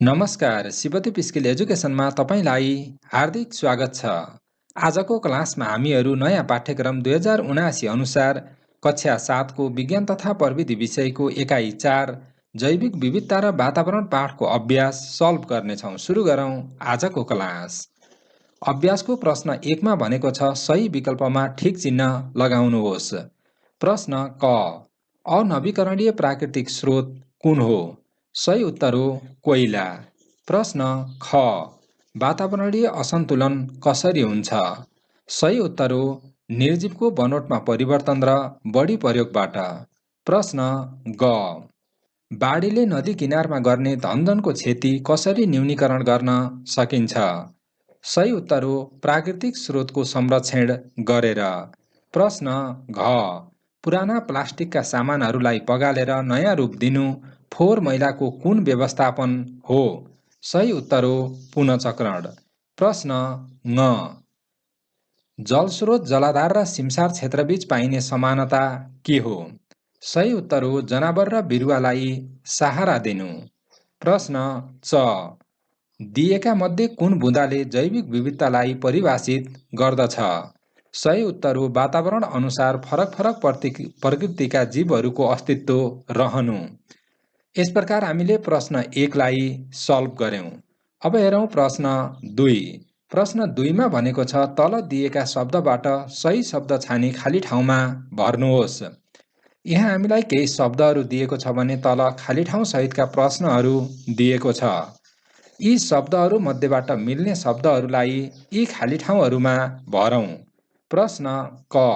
नमस्कार, शिवती पिस्किल एजुकेसनमा तपाईँलाई हार्दिक स्वागत छ। आजको क्लासमा हामीहरू नयाँ पाठ्यक्रम 2079 अनुसार कक्षा 7को विज्ञान तथा प्रविधि विषयको एकाइ 4 जैविक विविधता र वातावरण पाठको अभ्यास सल्भ गर्नेछौँ। सुरु गरौँ आजको क्लास। अभ्यासको प्रश्न 1 मा भनेको छ सही विकल्पमा ठिक चिन्ह लगाउनुहोस्। प्रश्न क, अनवीकरणीय प्राकृतिक स्रोत कुन हो? सही उत्तर हो कोइला। प्रश्न ख, वातावरणीय असन्तुलन कसरी हुन्छ? सही उत्तर हो निर्जीवको बनोटमा परिवर्तन र बढी प्रयोगबाट। प्रश्न ग, बाढीले नदी किनारमा गर्ने धनजनको क्षति कसरी न्यूनीकरण गर्न सकिन्छ? सही उत्तर हो प्राकृतिक स्रोतको संरक्षण गरेर। प्रश्न घ, पुराना प्लास्टिकका सामानहरूलाई पगालेर नयाँ रूप दिनु फोहोर मैलाको कुन व्यवस्थापन हो? सही उत्तर हो पुनःचक्रण। प्रश्न ङ, जलस्रोत जलाधार र सिमसार क्षेत्रबीच पाइने समानता के हो? सही उत्तर हो जनावर र बिरुवालाई सहारा दिनु। प्रश्न च, दिएका मध्ये कुन बुँदाले जैविक विविधतालाई परिभाषित गर्दछ? सही उत्तर हो वातावरण अनुसार फरक फरक प्रकृतिका जीवहरूको अस्तित्व रहनु। यस प्रकार हामीले प्रश्न 1 लाई सल्भ गर्यौं। अब हेरौं प्रश्न 2। प्रश्न 2 मा भनेको छ तल दिएका शब्दबाट सही शब्द छानी खाली ठाउँमा भर्नुहोस्। यहाँ हामीलाई केही शब्दहरू दिएको छ भने तल खाली ठाउँ सहितका प्रश्नहरू दिएको छ। यी शब्दहरू मध्येबाट मिल्ने शब्दहरूलाई यी खाली ठाउँहरूमा भरौं। प्रश्न क,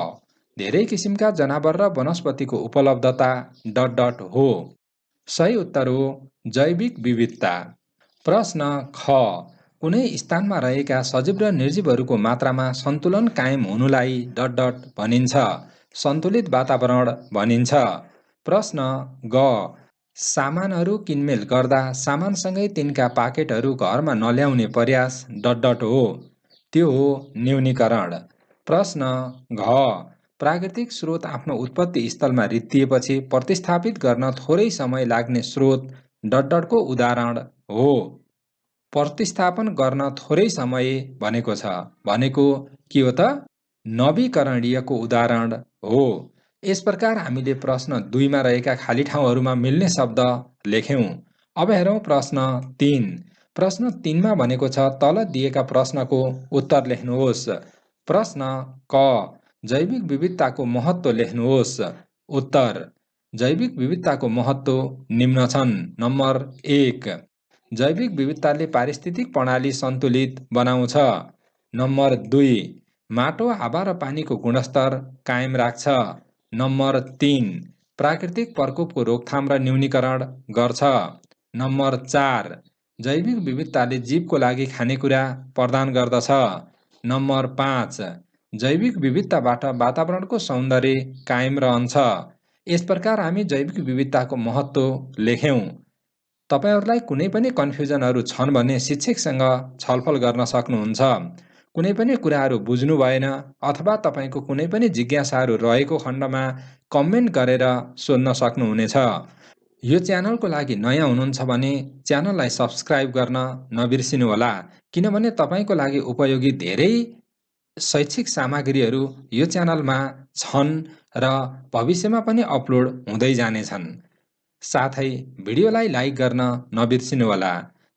धेरै किसिमका जनावर र वनस्पतिको उपलब्धता ... हो। सही उत्तर हो जैविक विविधता। प्रश्न ख, कुनै स्थानमा रहेका सजीव र निर्जीवहरूको मात्रामा सन्तुलन कायम हुनुलाई ... भनिन्छ? सन्तुलित वातावरण भनिन्छ। प्रश्न ग, सामानहरू किनमेल गर्दा सामानसँगै तिनका पाकेटहरू घरमा नल्याउने प्रयास ... हो। त्यो हो न्यूनीकरण। प्रश्न घ, प्राकृतिक स्रोत आफ्नो उत्पत्ति स्थलमा रित्तिएपछि प्रतिस्थापित गर्न थोरै समय लाग्ने स्रोत ... को उदाहरण हो। प्रतिस्थापन गर्न थोरै समय भनेको छ भनेको के हो त? नवीकरणीयको उदाहरण हो। यस प्रकार हामीले प्रश्न 2 मा रहेका खाली ठाउँहरूमा मिल्ने शब्द लेख्यौं। अब हेरौं प्रश्न 3। प्रश्न 3 मा भनेको छ तल दिएका प्रश्नको उत्तर लेख्नुहोस्। प्रश्न क, जैविक विविधताको महत्त्व लेख्नुहोस्। उत्तर: जैविक विविधताको महत्त्व निम्न छन्। नम्बर 1, जैविक विविधताले पारिस्थितिक प्रणाली सन्तुलित बनाउँछ। नम्बर 2, माटो, हावा र पानीको गुणस्तर कायम राख्छ। नम्बर 3, प्राकृतिक प्रकोपको रोकथाम र न्यूनीकरण गर्छ। नम्बर 4, जैविक विविधताले जीवको लागि खानेकुरा प्रदान गर्दछ। नम्बर 5, जैविक विविधताबाट वातावरणको सौन्दर्य कायम रहन्छ। यस प्रकार हामी जैविक विविधताको महत्त्व लेख्यौं। तपाईहरुलाई कुनै पनि कन्फ्युजनहरू छन् भने शिक्षकसँग छलफल गर्न सक्नुहुन्छ। कुनै पनि कुराहरू बुझ्नु भएन अथवा तपाईको कुनै पनि जिज्ञासाहरू रहेको खण्डमा कमेन्ट गरेर सोध्न सक्नुहुनेछ। यो च्यानलको लागि नयाँ हुनुहुन्छ भने च्यानललाई सब्स्क्राइब गर्न नबिर्सिनुहोला, किनभने तपाईको लागि उपयोगी धेरै शैक्षिक सामग्रीहरू यो च्यानलमा छन् र भविष्यमा पनि अपलोड हुँदै जानेछन्। साथै भिडियोलाई लाइक गर्न नबिर्सिनुहोला।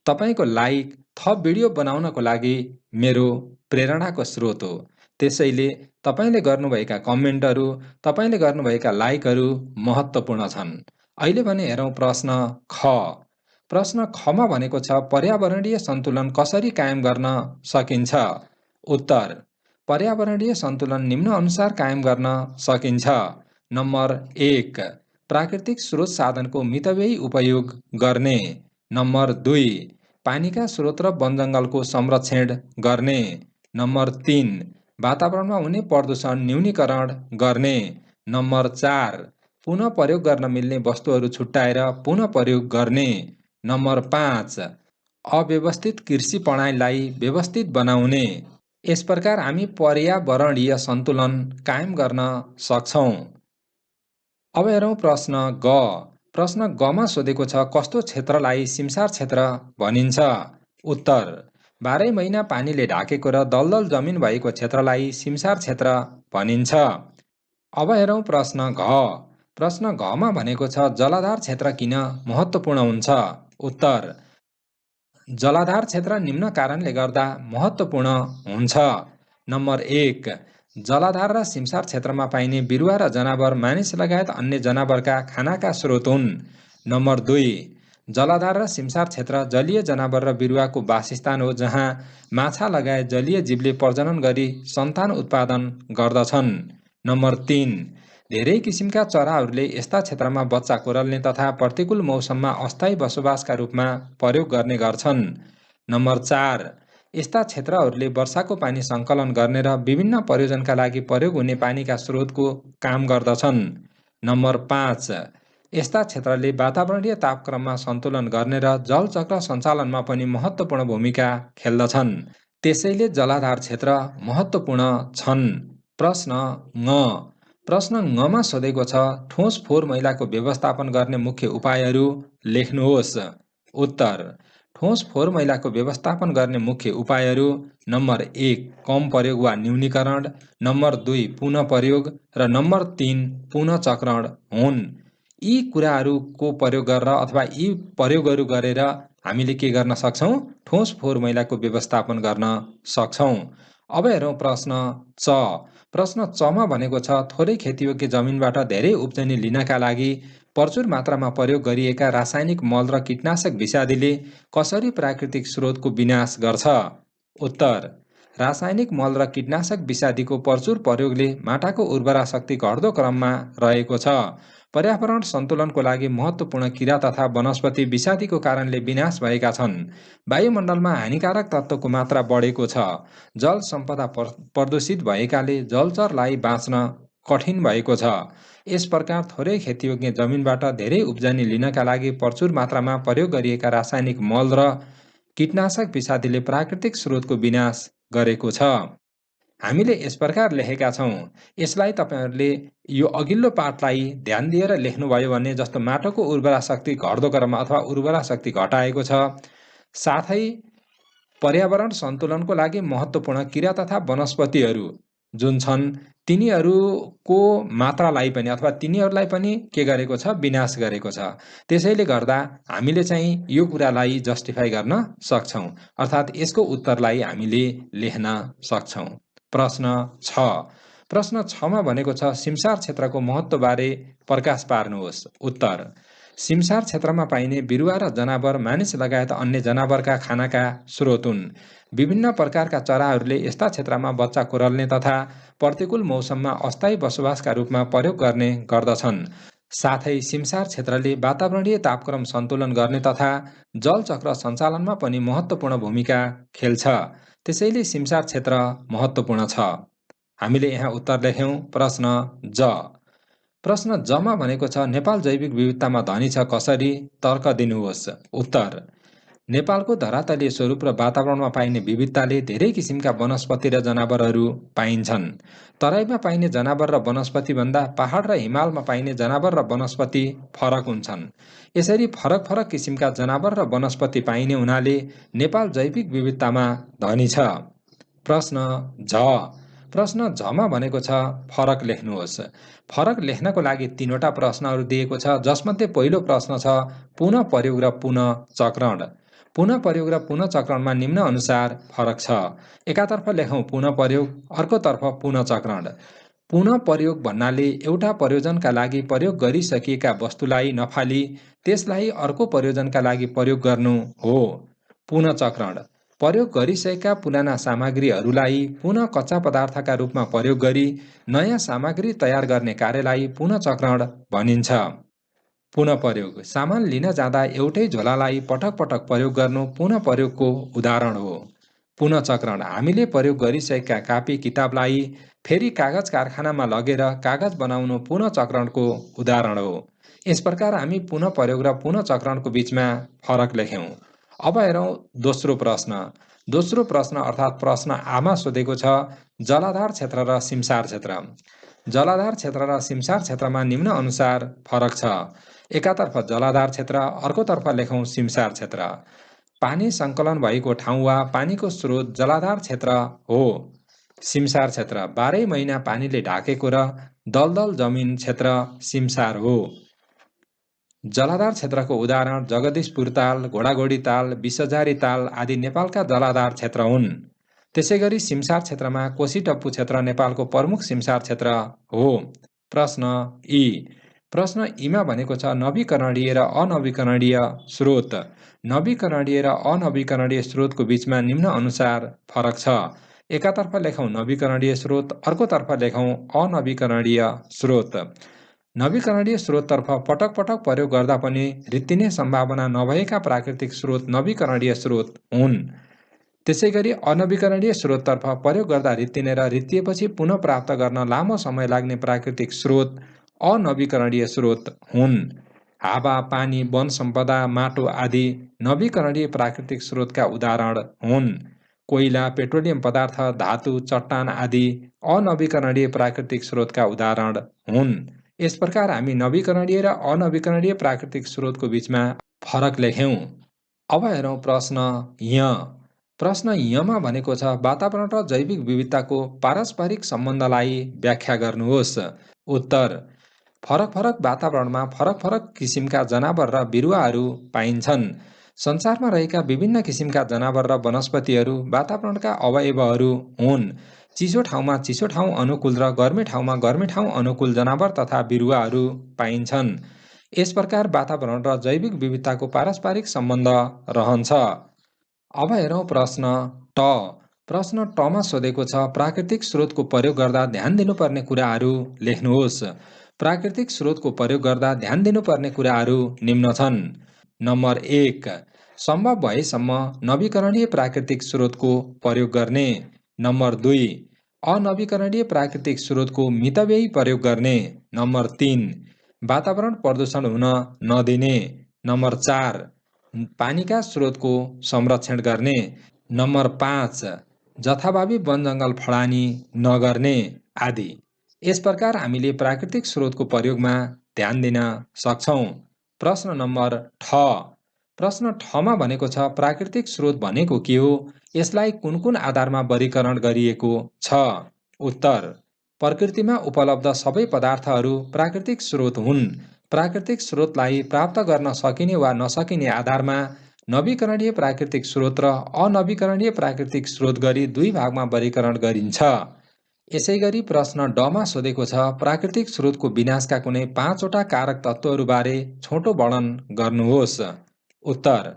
तपाईको लाइक थप भिडियो बनाउनको लागि मेरो प्रेरणाको स्रोत हो। त्यसैले तपाईले गर्नुभएका कमेन्टहरू, तपाईले गर्नुभएका लाइकहरू महत्त्वपूर्ण छन्। अहिले भने हेरौं प्रश्न ख। प्रश्न खमा भनेको छ पर्यावरणीय सन्तुलन कसरी कायम गर्न सकिन्छ? उत्तर: पर्यावरणीय सन्तुलन निम्न अनुसार कायम गर्न सकिन्छ। नम्बर 1, प्राकृतिक स्रोत साधनको मितव्ययी उपयोग गर्ने। नम्बर 2, पानीका स्रोत र वनजङ्गलको संरक्षण गर्ने। नम्बर 3, वातावरणमा हुने प्रदूषण न्यूनीकरण गर्ने। नम्बर 4, पुनः प्रयोग गर्न मिल्ने वस्तुहरू छुट्याएर पुनः प्रयोग गर्ने। नम्बर 5, अव्यवस्थित कृषि प्रणालीलाई व्यवस्थित बनाउने। यस प्रकार हामी पर्यावरणीय सन्तुलन कायम गर्न सक्छौं। अब हेरौं प्रश्न ग। प्रश्न गमा सोधेको छ कस्तो क्षेत्रलाई सिमसार क्षेत्र भनिन्छ? उत्तर बाह्रै महिना पानीले ढाकेको र दलदल जमिन भएको क्षेत्रलाई सिमसार क्षेत्र भनिन्छ। अब हेरौँ प्रश्न घ। प्रश्न घमा भनेको छ जलाधार क्षेत्र किन महत्त्वपूर्ण हुन्छ? उत्तर जलाधार क्षेत्र निम्न कारणले गर्दा महत्त्वपूर्ण हुन्छ। नम्बर 1, जलाधार र सिमसार क्षेत्रमा पाइने बिरुवा र जनावर मानिस लगायत अन्य जनावरका खानाका स्रोत हुन्। नम्बर 2, जलाधार र सिमसार क्षेत्र जलीय जनावर र बिरुवाको वासस्थान हो जहाँ माछा लगायत जलीय जीवले प्रजनन गरी सन्तान उत्पादन गर्दछन्। नम्बर 3, धेरै किसिमका चराहरूले यस्ता क्षेत्रमा बच्चा कोरल्ने तथा प्रतिकूल मौसममा अस्थायी बसोबासका रूपमा प्रयोग गर्ने गर्छन्। नम्बर 4, यस्ता क्षेत्रहरूले वर्षाको पानी सङ्कलन गर्ने र विभिन्न प्रयोजनका लागि प्रयोग हुने पानीका स्रोतको काम गर्दछन्। नम्बर 5, यस्ता क्षेत्रले वातावरणीय तापक्रममा सन्तुलन गर्ने र जलचक्र सञ्चालनमा पनि महत्त्वपूर्ण भूमिका खेल्दछन्। त्यसैले जलाधार क्षेत्र महत्त्वपूर्ण छन्। प्रश्न ङ। प्रश्न ङमा सोधेको छ ठोस फोहोर मैलाको व्यवस्थापन गर्ने मुख्य उपायहरू लेख्नुहोस्। उत्तर ठोस फोहोर मैलाको व्यवस्थापन गर्ने मुख्य उपायहरू नम्बर 1, कम प्रयोग वा न्यूनीकरण, नम्बर 2, पुनः प्रयोग र नम्बर 3, पुनः चक्रण हुन्। यी कुराहरूको प्रयोग गरेर अथवा यी प्रयोगहरू गरेर हामीले के गर्न सक्छौँ? ठोस फोहोर मैलाको व्यवस्थापन गर्न सक्छौँ। अब हेरौँ प्रश्न च। प्रश्न चमा भनेको छ थोरै खेतीयोग्य जमिनबाट धेरै उब्जनी लिनका लागि प्रचुर मात्रामा प्रयोग गरिएका रासायनिक मल र कीटनाशक विषादीले कसरी प्राकृतिक स्रोतको विनाश गर्छ? उत्तर रासायनिक मल र कीटनाशक विषादीको प्रचुर प्रयोगले माटाको उर्वरा शक्ति घट्दो क्रममा रहेको छ। पर्यावरण सन्तुलनको लागि महत्त्वपूर्ण किरा तथा वनस्पति विषादीको कारणले विनाश भएका छन्। वायुमण्डलमा हानिकारक तत्त्वको मात्रा बढेको छ। जल सम्पदा प्रदूषित भएकाले जलचरलाई बाँच्न कठिन भएको छ। यस प्रकार थोरै खेतीयोग्य जमिनबाट धेरै उब्जनी लिनका लागि प्रचुर मात्रामा प्रयोग गरिएका रासायनिक मल र कीटनाशक विषादीले प्राकृतिक स्रोतको विनाश गरेको छ। हामीले यस प्रकार लेखेका छौँ। यसलाई तपाईहरूले यो अघिल्लो पाठलाई ध्यान दिएर लेख्नुभयो भने जस्तो माटोको उर्वरा शक्ति घट्दो क्रममा अथवा उर्वरा शक्ति घटाएको छ, साथै पर्यावरण सन्तुलनको लागि महत्त्वपूर्ण किरा तथा वनस्पतिहरू जुन छन् तिनीहरूको मात्रालाई पनि अथवा तिनीहरूलाई पनि के गरेको छ? विनाश गरेको छ। त्यसैले गर्दा हामीले चाहिँ यो कुरालाई जस्टिफाई गर्न सक्छौँ, अर्थात् यसको उत्तरलाई हामीले लेख्न सक्छौँ। प्रश्न 6। प्रश्न 6मा भनेको छ सिमसार क्षेत्रको महत्त्वबारे प्रकाश पार्नुहोस्। उत्तर सिमसार क्षेत्रमा पाइने बिरुवा र जनावर मानिस लगायत अन्य जनावरका खानाका स्रोत हुन्। विभिन्न प्रकारका चराहरूले यस्ता क्षेत्रमा बच्चा कोरल्ने तथा प्रतिकूल मौसममा अस्थायी बसोबासका रूपमा प्रयोग गर्ने गर्दछन्। साथै सिमसार क्षेत्रले वातावरणीय तापक्रम सन्तुलन गर्ने तथा जलचक्र सञ्चालनमा पनि महत्त्वपूर्ण भूमिका खेल्छ। त्यसैले सिमसार क्षेत्र महत्त्वपूर्ण छ। हामीले यहाँ उत्तर लेख्यौँ प्रश्न ज। प्रश्न जमा भनेको छ नेपाल जैविक विविधतामा धनी छ कसरी? तर्क दिनुहोस्। उत्तर नेपालको धरातलीय स्वरूप र वातावरणमा पाइने विविधताले धेरै किसिमका वनस्पति र जनावरहरू पाइन्छन्। तराईमा पाइने जनावर र वनस्पति भन्दा पहाड र हिमालमा पाइने जनावर र वनस्पति फरक हुन्छन्। यसरी फरक फरक किसिमका जनावर र वनस्पति पाइने हुनाले नेपाल जैविक विविधतामा धनी छ। प्रश्न झ। प्रश्न झमा भनेको छ फरक लेख्नुहोस्। फरक लेख्नको लागि 3वटा प्रश्नहरू दिएको छ, जसमध्ये पहिलो प्रश्न छ पुनः प्रयोग र पुनः चक्रण। पुनः प्रयोग र पुनः चक्रणमा निम्न अनुसार फरक छ। एकातर्फ लेखौँ पुनः प्रयोग, अर्कोतर्फ पुनः चक्रण। पुनः प्रयोग भन्नाले एउटा प्रयोजनका लागि प्रयोग गरिसकिएका वस्तुलाई नफाली त्यसलाई अर्को प्रयोजनका लागि प्रयोग गर्नु हो। पुनः चक्रण प्रयोग गरिसकेका पुराना सामग्रीहरूलाई पुनः कच्चा पदार्थका रूपमा प्रयोग गरी नयाँ सामग्री तयार गर्ने कार्यलाई पुनः चक्रण भनिन्छ। पुनः प्रयोग सामान लिन जाँदा एउटै झोलालाई पटक पटक प्रयोग गर्नु पुनः प्रयोगको उदाहरण हो। पुनः चक्रण हामीले प्रयोग गरिसकेका कापी किताबलाई फेरि कागज कारखानामा लगेर कागज बनाउनु पुनः चक्रणको उदाहरण हो। यस प्रकार हामी पुनः प्रयोग र पुनः चक्रणको बीचमा फरक लेख्यौँ। अब हेरौँ दोस्रो प्रश्न। दोस्रो प्रश्न अर्थात् प्रश्न आमा सोधेको छ जलाधार क्षेत्र र सिमसार क्षेत्र। जलाधार क्षेत्र र सिमसार क्षेत्रमा निम्न अनुसार फरक छ। एकातर्फ जलाधार क्षेत्र, अर्कोतर्फ लेखौँ सिमसार क्षेत्र। पानी सङ्कलन भएको ठाउँ वा पानीको स्रोत जलाधार क्षेत्र हो। सिमसार क्षेत्र 12 महिना पानीले ढाकेको र दलदल जमिन क्षेत्र सिमसार हो। जलाधार क्षेत्रको उदाहरण जगदीशपुर ताल, घोडाघोडी ताल, विषजारी ताल आदि नेपालका जलाधार क्षेत्र हुन्। त्यसैगरी सिमसार क्षेत्रमा कोसीटप्पु क्षेत्र नेपालको प्रमुख सिमसार क्षेत्र हो। प्रश्न ई। प्रश्न ईमा भनेको छ नवीकरणीय र अनवीकरणीय स्रोत। नवीकरणीय र अनवीकरणीय स्रोतको बीचमा निम्न अनुसार फरक छ। एकातर्फ लेखौँ नवीकरणीय स्रोत, अर्कोतर्फ लेखौँ अनवीकरणीय स्रोत। नवीकरणीय स्रोततर्फ पटक पटक प्रयोग गर्दा पनि रित्तिने सम्भावना नभएका प्राकृतिक स्रोत नवीकरणीय स्रोत हुन्। त्यसैगरी अनवीकरणीय स्रोततर्फ प्रयोग गर्दा रित्तिने र रित्तिएपछि पुनः प्राप्त गर्न लामो समय लाग्ने प्राकृतिक स्रोत अनवीकरणीय स्रोत हुन्। हावा, पानी, वन सम्पदा, माटो आदि नवीकरणीय प्राकृतिक स्रोतका उदाहरण हुन्। कोइला, पेट्रोलियम पदार्थ, धातु, चट्टान आदि अनवीकरणीय प्राकृतिक स्रोतका उदाहरण हुन्। यस प्रकार हामी नवीकरणीय र अनवीकरणीय प्राकृतिक स्रोतको बीचमा फरक लेख्यौँ। अब हेरौँ प्रश्न य। प्रश्न यमा भनेको छ वातावरण र जैविक विविधताको पारस्परिक सम्बन्धलाई व्याख्या गर्नुहोस्। उत्तर: फरक फरक वातावरणमा फरक फरक किसिमका जनावर र बिरुवाहरू पाइन्छन्। संसारमा रहेका विभिन्न किसिमका जनावर र वनस्पतिहरू वातावरणका अवयवहरू हुन्। चिसो ठाउँमा चिसो ठाउँ अनुकूल र गर्मी ठाउँमा गर्मी ठाउँ अनुकूल जनावर तथा बिरुवाहरू पाइन्छन्। यस प्रकार वातावरण र जैविक विविधताको पारस्परिक सम्बन्ध रहन्छ। अब हेरौँ प्रश्न ट। प्रश्न टमा सोधेको छ प्राकृतिक स्रोतको प्रयोग गर्दा ध्यान दिनुपर्ने कुराहरू लेख्नुहोस्। प्राकृतिक स्रोतको प्रयोग गर्दा ध्यान दिनुपर्ने कुराहरू निम्न छन्। नम्बर 1, सम्भव भएसम्म नवीकरणीय प्राकृतिक स्रोतको प्रयोग गर्ने। नम्बर 2, अनवीकरणीय प्राकृतिक स्रोतको मितव्ययी प्रयोग गर्ने। नम्बर 3, वातावरण प्रदूषण हुन नदिने। नम्बर 4, पानीका स्रोतको संरक्षण गर्ने। नम्बर 5, जथाभावी वनजङ्गल फडानी नगर्ने आदि। यस प्रकार हामीले प्राकृतिक स्रोतको प्रयोगमा ध्यान दिन सक्छौँ। प्रश्न नम्बर ठ। प्रश्न ठमा भनेको छ प्राकृतिक स्रोत भनेको के हो? यसलाई कुन कुन आधारमा वर्गीकरण गरिएको छ? उत्तर: प्रकृतिमा उपलब्ध सबै पदार्थहरू प्राकृतिक स्रोत हुन्। प्राकृतिक स्रोतलाई प्राप्त गर्न सकिने वा नसकिने आधारमा नवीकरणीय प्राकृतिक स्रोत र अनवीकरणीय प्राकृतिक स्रोत गरी दुई भागमा वर्गीकरण गरिन्छ। यसैगरी प्रश्न डमा सोधेको छ प्राकृतिक स्रोतको विनाशका कुनै 5 वटा कारक तत्त्वहरूबारे छोटो वर्णन गर्नुहोस्। उत्तर: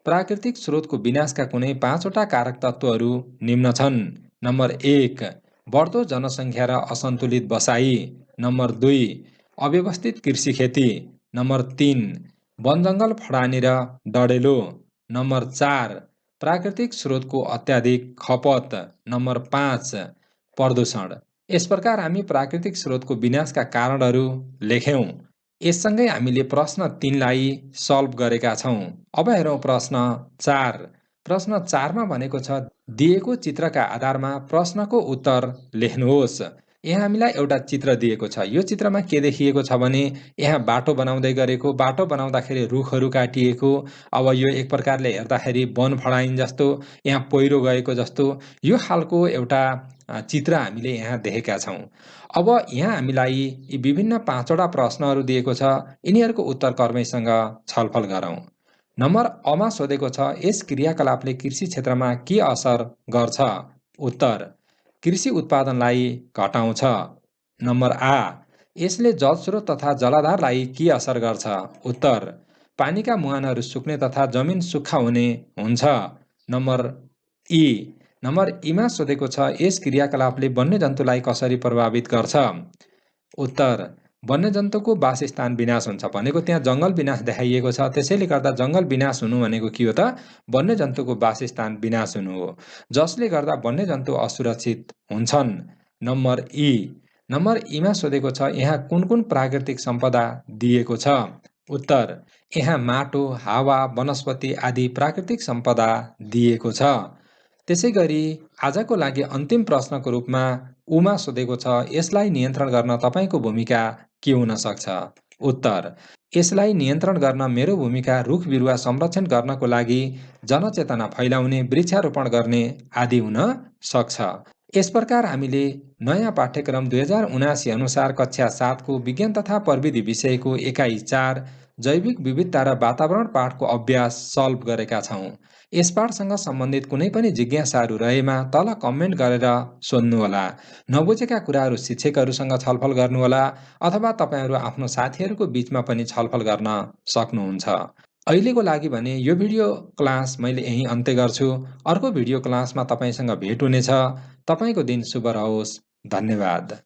प्राकृतिक स्रोतको विनाशका कुनै 5 वटा कारक तत्त्वहरू निम्न छन्। नम्बर 1, बढ्दो जनसङ्ख्या र असन्तुलित बसाई। नम्बर 2, अव्यवस्थित कृषि खेती। नम्बर 3, वनजङ्गल फडानी र डढेलो। नम्बर 4, प्राकृतिक स्रोतको अत्याधिक खपत। नम्बर 5, प्रदूषण। यस प्रकार हामी प्राकृतिक स्रोतको विनाशका कारणहरू लेख्यौँ। यससँगै हामीले प्रश्न 3 लाई सल्भ गरेका छौँ। अब हेरौँ प्रश्न 4। प्रश्न 4 मा भनेको छ दिएको चित्रका आधारमा प्रश्नको उत्तर लेख्नुहोस्। यहाँ हामीलाई एउटा चित्र दिएको छ। यो चित्रमा के देखिएको छ भने यहाँ बाटो बनाउँदै गरेको, बाटो बनाउँदाखेरि रुखहरू काटिएको। अब यो एक प्रकारले हेर्दाखेरि वन फडाइन जस्तो, यहाँ पहिरो गएको जस्तो यो खालको एउटा चित्र हामीले यहाँ देखेका छौँ। अब यहाँ हामीलाई यी विभिन्न 5 वटा प्रश्नहरू दिएको छ। यिनीहरूको उत्तर कर्मैसँग छलफल गरौँ। नम्बर अमा सोधेको छ यस क्रियाकलापले कृषि क्षेत्रमा के असर गर्छ? उत्तर: कृषि उत्पादनलाई घटाउँछ। नम्बर आ, यसले जलस्रोत तथा जलाधारलाई के असर गर्छ? उत्तर: पानीका मुहानहरू सुक्ने तथा जमिन सुक्खा हुने हुन्छ। नम्बर ई। नम्बर ईमा सोधेको छ यस क्रियाकलापले वन्यजन्तुलाई कसरी प्रभावित गर्छ? उत्तर: वन्यजन्तुको वासस्थान विनाश हुन्छ। भनेको त्यहाँ जङ्गल विनाश देखाइएको छ। त्यसैले गर्दा जङ्गल विनाश हुनु भनेको के हो त? वन्यजन्तुको वासस्थान विनाश हुनु हो, जसले गर्दा वन्यजन्तु असुरक्षित हुन्छन्। नम्बर ई। नम्बर ईमा सोधेको छ यहाँ कुन कुन प्राकृतिक सम्पदा दिएको छ? उत्तर: यहाँ माटो, हावा, वनस्पति आदि प्राकृतिक सम्पदा दिएको छ। त्यसैगरी आजको लागि अन्तिम प्रश्नको रूपमा उमा सोधेको छ यसलाई नियन्त्रण गर्न तपाईको भूमिका के हुन सक्छ? उत्तर: यसलाई नियन्त्रण गर्न मेरो भूमिका रुख बिरुवा संरक्षण गर्नको लागि जनचेतना फैलाउने, वृक्षारोपण गर्ने आदि हुन सक्छ। यस प्रकार हामीले नयाँ पाठ्यक्रम 2079 अनुसार कक्षा 7को विज्ञान तथा प्रविधि विषयको एकाइ 4 जैविक विविधता र वातावरण पाठको अभ्यास सल्भ गरेका छौँ। यस पाठसँग सम्बन्धित कुनै पनि जिज्ञासाहरू रहेमा तल कमेन्ट गरेर सोध्नुहोला। नबुझेका कुराहरू शिक्षकहरूसँग छलफल गर्नुहोला अथवा तपाईँहरू आफ्नो साथीहरूको बीचमा पनि छलफल गर्न सक्नुहुन्छ। अहिलेको लागि भने यो भिडियो क्लास मैले यहीँ अन्त्य गर्छु। अर्को भिडियो क्लासमा तपाईँसँग भेट हुनेछ। तपाईँको दिन शुभ रहोस्। धन्यवाद।